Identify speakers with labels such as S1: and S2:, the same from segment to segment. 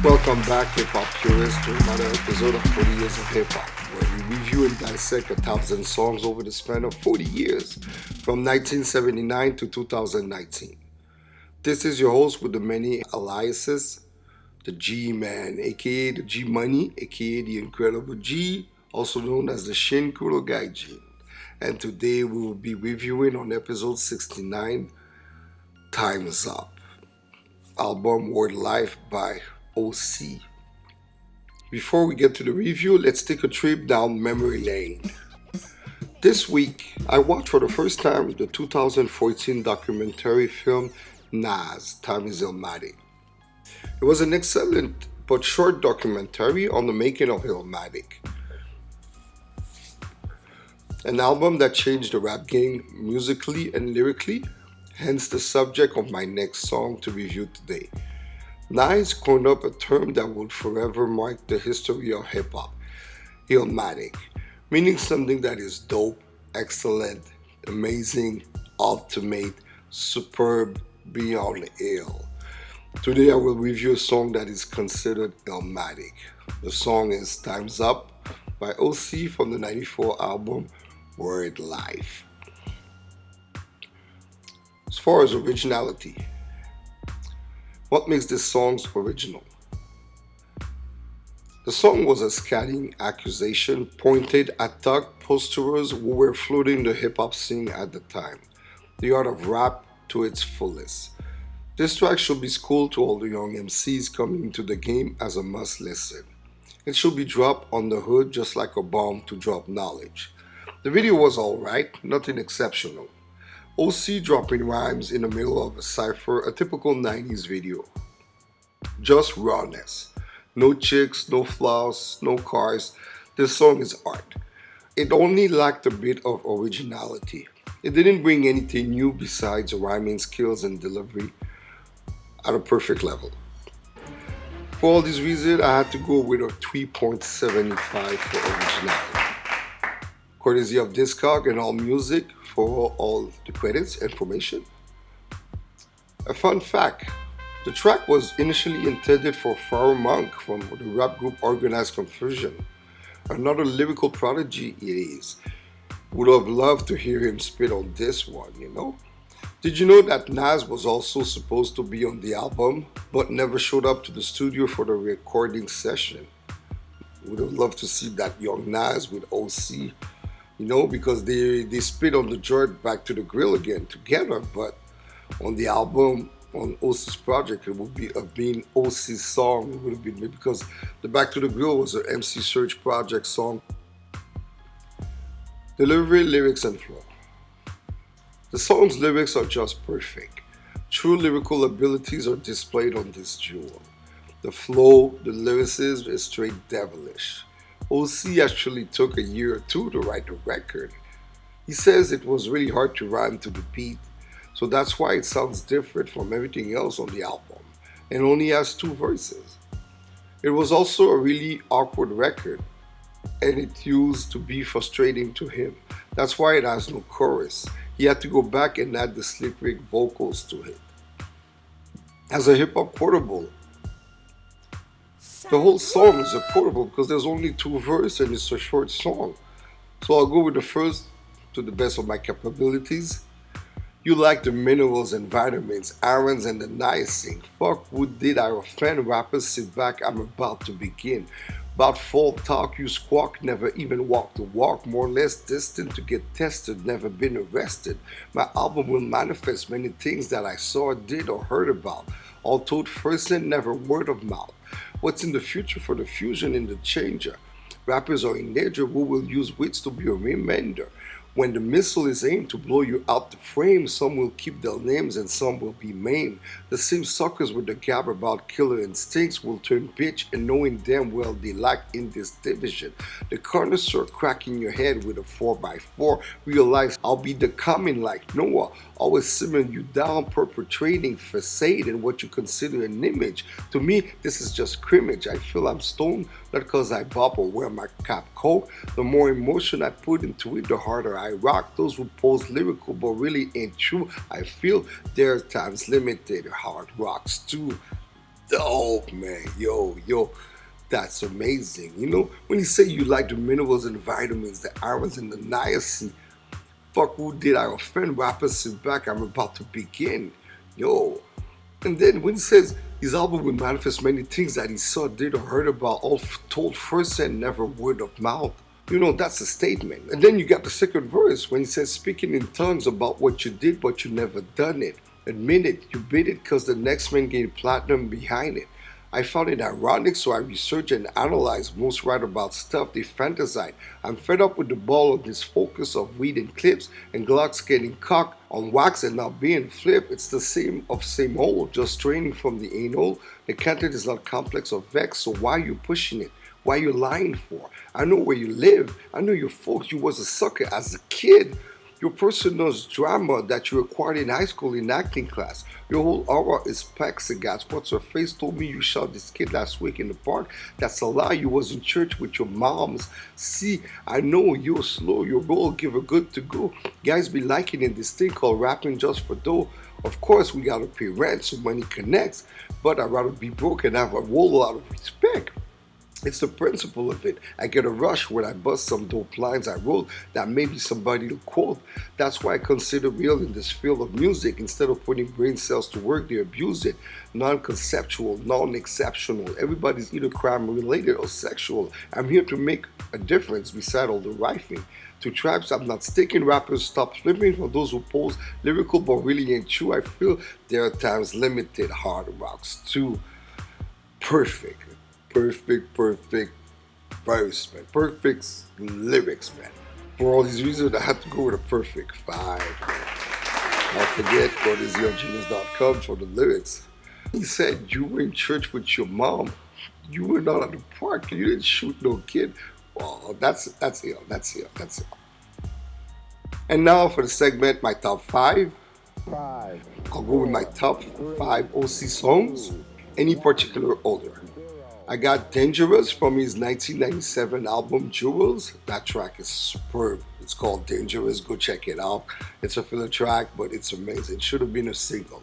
S1: Welcome back, Hip Hop Purist, to another episode of 40 Years of Hip Hop, where we review and dissect 1,000 songs over the span of 40 years, from 1979 to 2019. This is your host with the many aliases, the G Man, aka the G Money, aka the Incredible G, also known as the Shin Kurogaijin. And today we will be reviewing on episode 69, Time's Up, album Word Life by OC. Before we get to the review, let's take a trip down memory lane. This week, I watched for the first time the 2014 documentary film Nas, Time is Illmatic. It was an excellent but short documentary on the making of Illmatic, an album that changed the rap game musically and lyrically, hence the subject of my next song to review today. Nas coined up a term that would forever mark the history of hip hop, Illmatic, meaning something that is dope, excellent, amazing, ultimate, superb, beyond ill. Today I will review a song that is considered Illmatic. The song is Time's Up by OC from the 94 album Word Life. As far as originality, what makes this song original? The song was a scathing accusation pointed at thug posters who were flooding the hip-hop scene at the time. The art of rap to its fullest. This track should be schooled to all the young MCs coming into the game as a must listen. It should be dropped on the hood just like a bomb to drop knowledge. The video was alright, nothing exceptional. OC dropping rhymes in the middle of a cypher, a typical 90s video. Just rawness. No chicks, no flaws, no cars. This song is art. It only lacked a bit of originality. It didn't bring anything new besides rhyming skills and delivery at a perfect level. For all these reasons, I had to go with a 3.75 for originality. Courtesy of Discog and All Music for all the credits information. A fun fact, the track was initially intended for Pharoah Monk from the rap group Organized Confusion. Another lyrical prodigy he is. Would have loved to hear him spit on this one, you know? Did you know that Nas was also supposed to be on the album, but never showed up to the studio for the recording session? Would have loved to see that young Nas with OC, you know, because they spit on the joint Back to the Grill again together, but on the album, on OC's project, it would be been OC's song. It would have been because the Back to the Grill was an MC Search project song. Delivery, lyrics, and flow. The song's lyrics are just perfect. True lyrical abilities are displayed on this jewel. The flow, the lyricism is straight devilish. OC actually took a year or two to write the record. He says it was really hard to rhyme to the beat, so that's why it sounds different from everything else on the album, and only has 2 verses. It was also a really awkward record, and it used to be frustrating to him. That's why it has no chorus. He had to go back and add the slick Rick vocals to it. As a hip-hop quotable, the whole song is a quotable because there's only 2 verses and it's a short song. So I'll go with the first to the best of my capabilities. You like the minerals and vitamins, irons and the niacin. Fuck, would did I offend rappers? Sit back, I'm about to begin. About full talk, you squawk, never even walk the walk, more or less destined to get tested, never been arrested. My album will manifest many things that I saw, did, or heard about. All told firsthand, never word of mouth. What's in the future for the fusion in the changer? Rappers are in danger who will use wits to be a remainder. When the missile is aimed to blow you out the frame, some will keep their names and some will be maimed. The same suckers with the gab about killer instincts will turn bitch, and knowing damn well they lack in this division. The connoisseur cracking your head with a 4x4 realize I'll be the common like Noah, always simmering you down, perpetrating facade and what you consider an image. To me, this is just crimmage. I feel I'm stoned, not cause I bop or wear my cap coat. The more emotion I put into it, the harder I rock. Those who pose lyrical but really ain't true, I feel their time's limited. Hard rocks too. Dope, man. Yo, that's amazing. When you say you like the minerals and vitamins, the irons and the niacin, fuck, who did I offend? Rappers sit back, I'm about to begin. Yo. And then when he says his album will manifest many things that he saw, did, or heard about, all told first and never word of mouth. That's a statement. And then you got the second verse when he says, speaking in tongues about what you did, but you never done it. Admit it, you bid it because the next man gained platinum behind it. I found it ironic, so I researched and analyzed. Most write about stuff they fantasize. I'm fed up with the ball of this focus of weed and clips and Glocks getting cocked on wax and now being flipped. It's the same old, just training from the anal. The content is not complex or vexed, so why are you pushing it? Why are you lying for? I know where you live. I know your folks. You was a sucker as a kid. Your personal drama that you acquired in high school in acting class. Your whole aura is plexiglass. What's her face told me you shot this kid last week in the park. That's a lie. You was in church with your moms. See, I know you're slow. Your role giver good to go. Guys be liking in this thing called rapping just for dough. Of course, we gotta pay rent so money connects. But I'd rather be broke and have a whole lot of respect. It's the principle of it. I get a rush when I bust some dope lines I wrote that maybe somebody will quote. That's why I consider real in this field of music. Instead of putting brain cells to work, they abuse it. Non-conceptual, non-exceptional. Everybody's either crime-related or sexual. I'm here to make a difference beside all the rifling. To tribes, I'm not sticking. Rappers stop flipping. For those who pose lyrical but really ain't true, I feel there are times limited. Hard rocks too. Perfect verse, man. Perfect lyrics, man. For all these reasons, I had to go with a perfect 5. Don't forget, go to zeogenius.com for the lyrics. He said, you were in church with your mom. You were not at the park. You didn't shoot no kid. Well, that's ill. And now for the segment, my top 5. I'll go with my top 5 OC songs, any particular order. I got Dangerous from his 1997 album Jewels. That track is superb. It's called Dangerous. Go check it out. It's a filler track, but it's amazing. It should have been a single.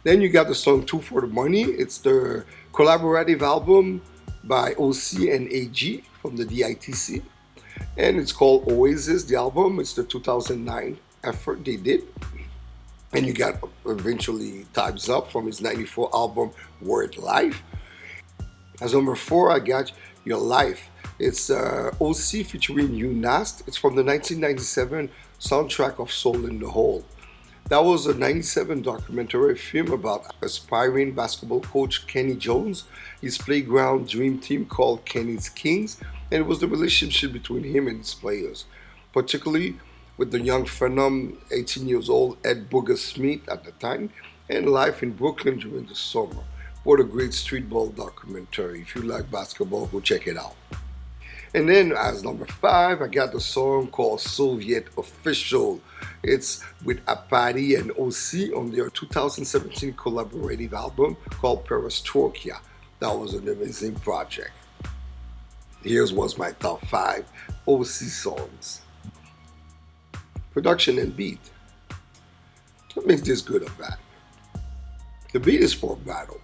S1: Then you got the song 2 for the Money. It's the collaborative album by OC and AG from the DITC. And it's called Oasis, the album. It's the 2009 effort they did. And you got eventually Time's Up from his 94 album Word Life. As number 4, I got Your Life. It's OC featuring UNAST. It's from the 1997 soundtrack of Soul in the Hole. That was a 97 documentary film about aspiring basketball coach Kenny Jones, his playground dream team called Kenny's Kings, and it was the relationship between him and his players, particularly with the young phenom, 18 years old Ed Booger Smith at the time, and life in Brooklyn during the summer. What a great street ball documentary. If you like basketball, go check it out. And then as number 5, I got the song called Soviet Official. It's with Apati and OC on their 2017 collaborative album called Perestroika. That was an amazing project. Here's what's my top 5 OC songs. Production and beat. What makes this good or bad? The beat is for battle.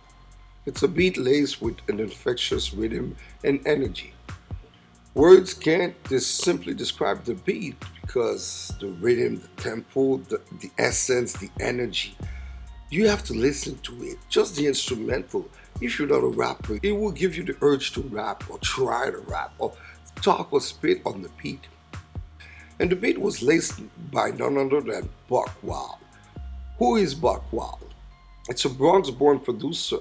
S1: It's a beat laced with an infectious rhythm and energy. Words can't just simply describe the beat because the rhythm, the tempo, the essence, the energy. You have to listen to it. Just the instrumental. If you're not a rapper, it will give you the urge to rap or try to rap or talk or spit on the beat. And the beat was laced by none other than Buck Wild. Who is Buck Wild? It's a Bronx-born producer,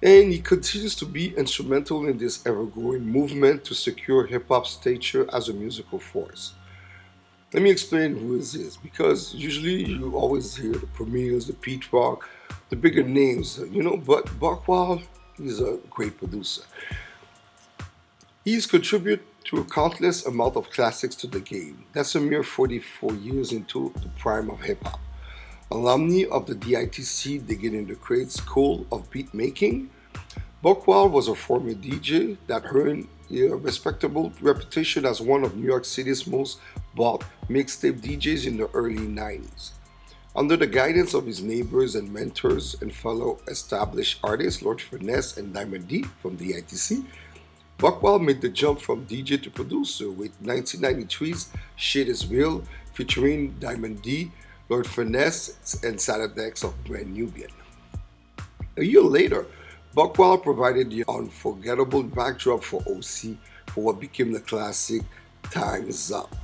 S1: and he continues to be instrumental in this ever-growing movement to secure hip-hop's stature as a musical force. Let me explain who this is, because usually you always hear the Premiers, the Pete Rock, the bigger names, but Buck Wild, he's a great producer. He's contributed to a countless amount of classics to the game. That's a mere 44 years into the prime of hip-hop. Alumni of the DITC Digging the Crates School of Beat Making, Buck Wild was a former DJ that earned a respectable reputation as one of New York City's most bought mixtape DJs in the early 90s. Under the guidance of his neighbors and mentors and fellow established artists, Lord Finesse and Diamond D from the ITC, Buckwild made the jump from DJ to producer with 1993's Shit Is Real featuring Diamond D, Lord Finesse, and Sadadex of Brand Nubian. A year later, Buckwild provided the unforgettable backdrop for OC for what became the classic Time's Up.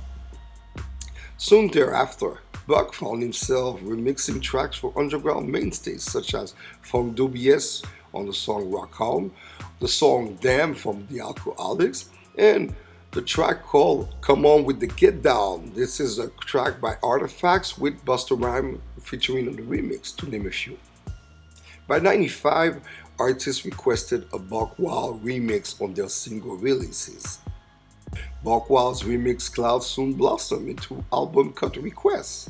S1: Soon thereafter, Buck found himself remixing tracks for underground mainstays such as Funk Dubious on the song Rock Home, the song Damn from the Alcoholics, and the track called Come On With The Get Down. This is a track by Artifacts with Busta Rhymes featuring on the remix, to name a few. By 95, artists requested a Buckwild remix on their single releases. Buckwild's remix cloud soon blossomed into album cut requests.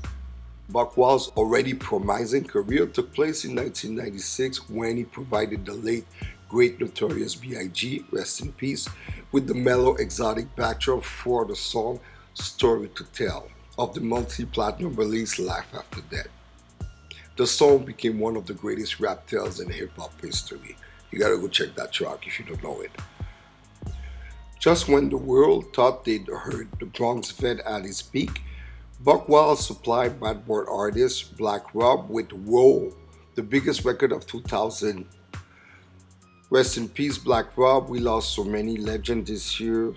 S1: Buckwild's already promising career took place in 1996 when he provided the late great Notorious B.I.G., rest in peace, with the mellow exotic backdrop for the song Story to Tell of the multi-platinum release Life After Death. The song became one of the greatest rap tales in hip-hop history. You gotta go check that track if you don't know it. Just when the world thought they'd heard the Bronx vet at his peak, Buckwild supplied Bad Boy artist Black Rob with Whoa, the biggest record of 2000. Rest in peace, Black Rob. We lost so many legends this year.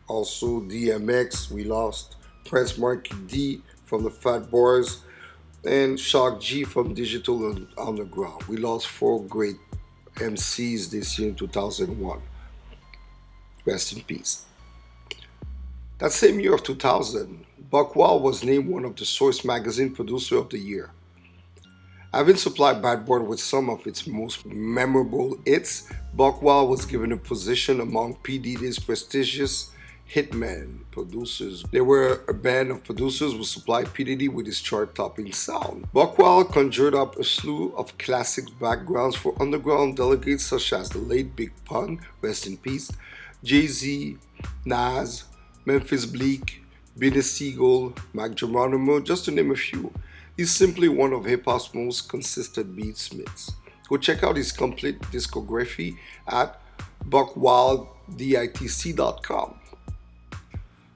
S1: Also, DMX, we lost Prince Marky D from the Fat Boys, and Shock G from Digital Underground. We lost 4 great MCs this year in 2001. Rest in peace. That same year of 2000, Buckwild was named one of the Source Magazine Producer of the Year. Having supplied Bad Boy with some of its most memorable hits, Buckwild was given a position among P. Diddy's prestigious hitman producers. They were a band of producers who supplied P. Diddy with his chart-topping sound. Buckwild conjured up a slew of classic backgrounds for underground delegates such as the late Big Pun, rest in peace, Jay-Z, Nas, Memphis Bleak, Benny Siegel, Mac Geronimo, just to name a few. He's simply one of hip-hop's most consistent beatsmiths. Go check out his complete discography at buckwildditc.com.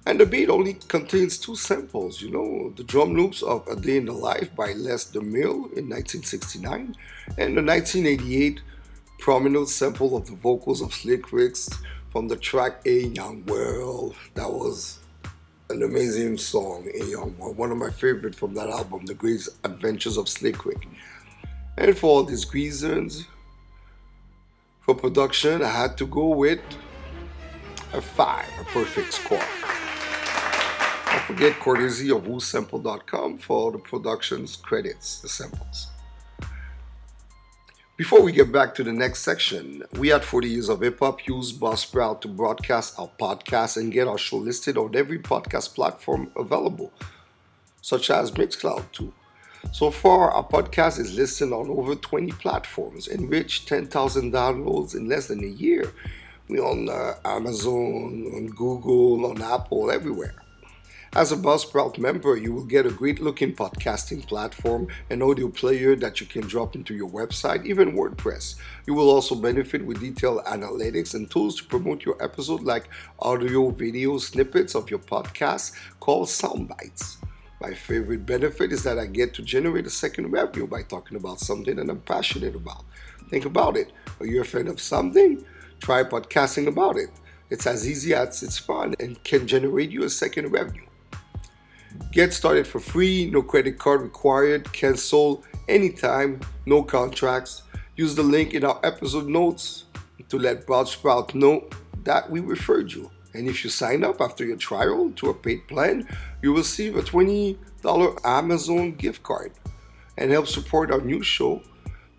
S1: And the beat only contains 2 samples, the drum loops of A Day in the Life by Les DeMille in 1969 and the 1988 prominent sample of the vocals of Slick Rick's from the track A Young World. That was an amazing song, A Young World. One of my favorites from that album, The Great Adventures of Slick Rick. And for all these reasons, for production, I had to go with a 5, a perfect score. Don't forget, courtesy of woosample.com for the production's credits, the samples. Before we get back to the next section, we at 40 Years of Hip Hop use Buzzsprout to broadcast our podcast and get our show listed on every podcast platform available, such as Mixcloud too. So far, our podcast is listed on over 20 platforms and reached 10,000 downloads in less than a year. We're on Amazon, on Google, on Apple, everywhere. As a Buzzsprout member, you will get a great-looking podcasting platform, an audio player that you can drop into your website, even WordPress. You will also benefit with detailed analytics and tools to promote your episode like audio-video snippets of your podcast called soundbites. My favorite benefit is that I get to generate a second revenue by talking about something that I'm passionate about. Think about it. Are you a fan of something? Try podcasting about it. It's as easy as it's fun and can generate you a second revenue. Get started for free, no credit card required, cancel anytime, no contracts. Use the link in our episode notes to let Buzzsprout know that we referred you. And if you sign up after your trial to a paid plan, you will receive a $20 Amazon gift card and help support our new show.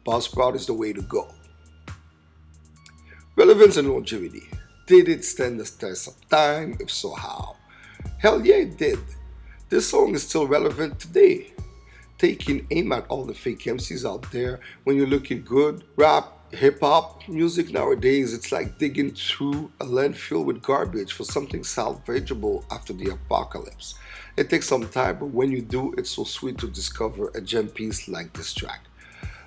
S1: Buzzsprout is the way to go. Relevance and longevity. Did it stand the test of time? If so, how? Hell yeah, it did. This song is still relevant today. Taking aim at all the fake MCs out there. When you're looking good, rap Hip hop music nowadays, it's like digging through a landfill with garbage for something salvageable after the apocalypse. It takes some time, but when you do, it's so sweet to discover a gem piece like this track.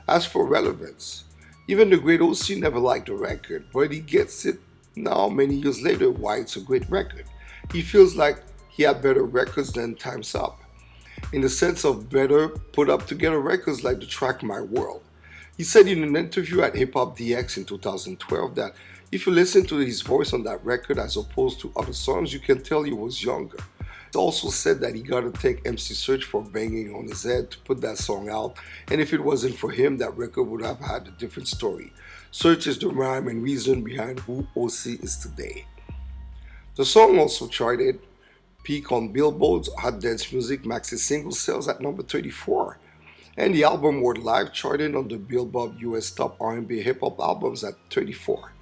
S1: As for relevance, even the great OC never liked the record, but he gets it now many years later why it's a great record. He feels like he had better records than Time's Up, in the sense of better put up together records like the track My World. He said in an interview at Hip Hop DX in 2012 that if you listen to his voice on that record as opposed to other songs, you can tell he was younger. He also said that he got to thank MC Search for banging on his head to put that song out, and if it wasn't for him, that record would have had a different story. Search is the rhyme and reason behind who OC is today. The song also charted peak on Billboard's Hot Dance Music maxi single sales at number 34, and the album were live charted on the Billboard US Top R&B Hip Hop Albums at 34.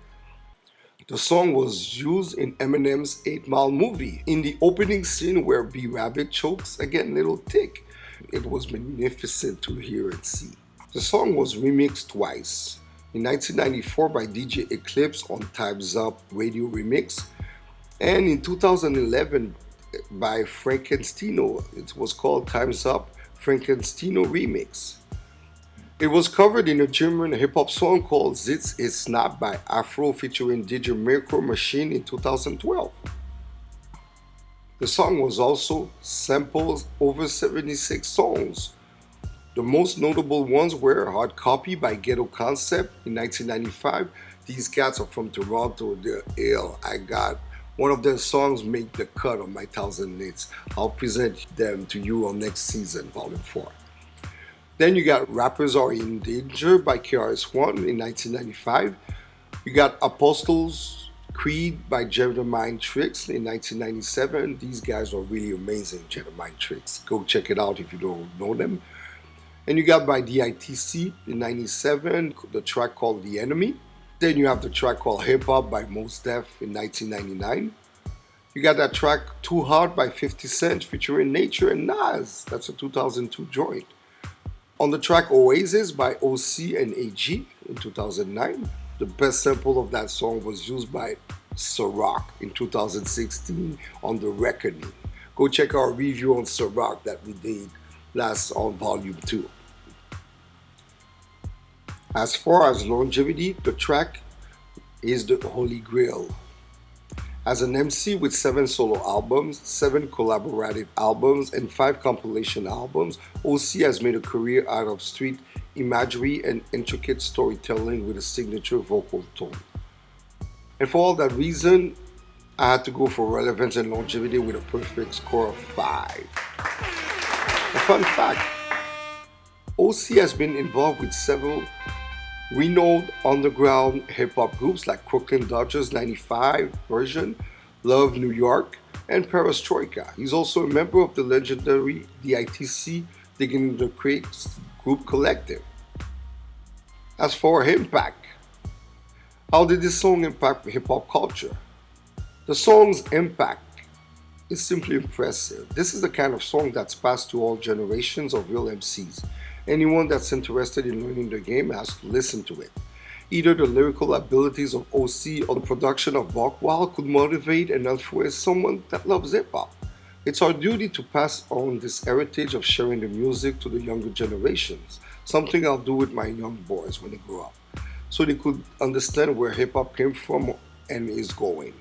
S1: The song was used in Eminem's 8 Mile movie in the opening scene where B Rabbit chokes again Little Tick. It was magnificent to hear and see. The song was remixed twice. In 1994 by DJ Eclipse on Time's Up Radio Remix, and in 2011 by Frankensteino. It was called Time's Up Frankensteino Remix. It was covered in a German hip-hop song called Zitz Is Not by Afro featuring DJ Miracle Machine in 2012. The song was also sampled over 76 songs. The most notable ones were Hard Copy by Ghetto Concept in 1995. These cats are from Toronto, they're ill. I got one of their songs make the cut on my 1000 Hits. I'll present them to you on next season, Volume 4. Then you got Rappers Are in Danger by KRS-One in 1995. You got Apostles Creed by Mind Tricks in 1997. These guys are really amazing, Mind Tricks. Go check it out if you don't know them. And you got by DITC in 97, the track called The Enemy. Then you have the track called Hip Hop by Mos Def in 1999. You got that track Too Hard by 50 Cent featuring Nature and Nas. That's a 2002 joint. On the track Oasis by OC and AG in 2009. The best sample of that song was used by Ciroc in 2016 on the Reckoning. Go check our review on Ciroc that we did last on Volume 2. As far as longevity, the track is the Holy Grail. As an MC with 7 solo albums, 7 collaborative albums, and 5 compilation albums, OC has made a career out of street imagery and intricate storytelling with a signature vocal tone. And for all that reason, I had to go for relevance and longevity with a perfect score of 5. A fun fact, OC has been involved with several renowned underground hip-hop groups like Crooklyn Dodgers 95 version, Love New York, and Perestroika. He's also a member of the legendary DITC Digging the Crates group collective. As for impact, how did this song impact hip-hop culture? The song's impact is simply impressive. This is the kind of song that's passed to all generations of real MCs. Anyone that's interested in learning the game has to listen to it. Either the lyrical abilities of OC or the production of Buckwild could motivate and influence someone that loves hip-hop. It's our duty to pass on this heritage of sharing the music to the younger generations, something I'll do with my young boys when they grow up, so they could understand where hip-hop came from and is going.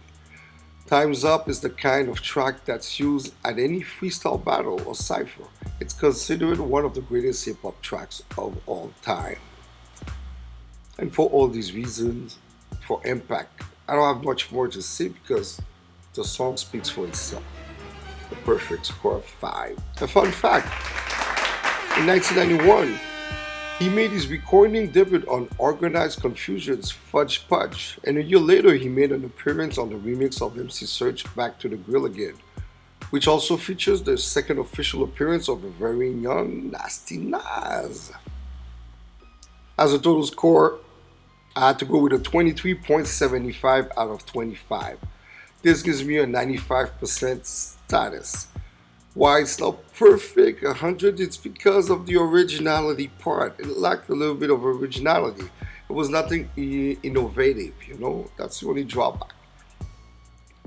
S1: Time's Up is the kind of track that's used at any freestyle battle or cypher. It's considered one of the greatest hip-hop tracks of all time. And for all these reasons, for impact, I don't have much more to say because the song speaks for itself. A perfect score of 5. A fun fact, in 1991, he made his recording debut on Organized Confusion's Fudge Pudge, and a year later he made an appearance on the remix of MC Search Back to the Grill Again, which also features the second official appearance of a very young Nasty Nas. As a total score, I had to go with a 23.75 out of 25. This gives me a 95% status. Why it's not perfect 100? It's because of the originality part. It lacked a little bit of originality. It was nothing innovative, That's the only drawback.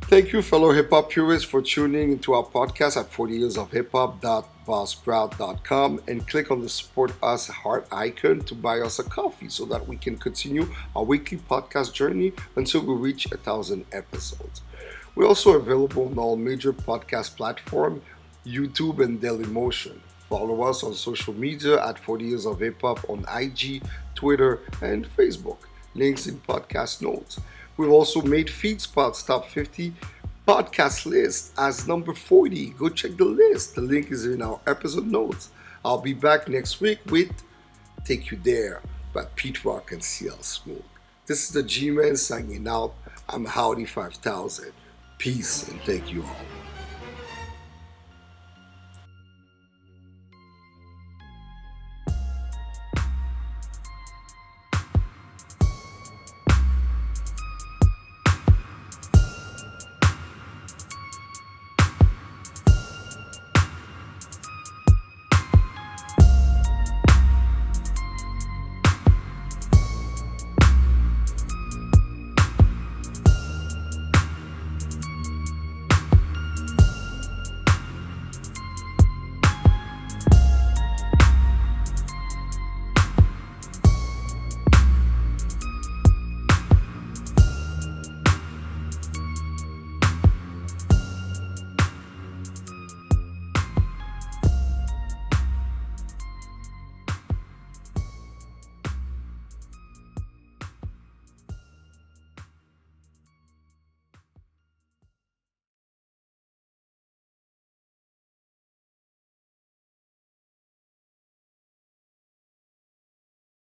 S1: Thank you, fellow hip hop purists, for tuning into our podcast at 40 years of hip hop.buzzsprout.com and click on the support us heart icon to buy us a coffee so that we can continue our weekly podcast journey until we reach 1,000 episodes. We're also available on all major podcast platforms, YouTube and Dailymotion. Follow us on social media at 40 Years of Hip Hop on IG, Twitter, and Facebook. Links in podcast notes. We've also made FeedSpot's Top 50 podcast list as number 40. Go check the list. The link is in our episode notes. I'll be back next week with Take You There by Pete Rock and CL Smooth. This is the G-Man signing out. I'm Howdy 5000. Peace and thank you all.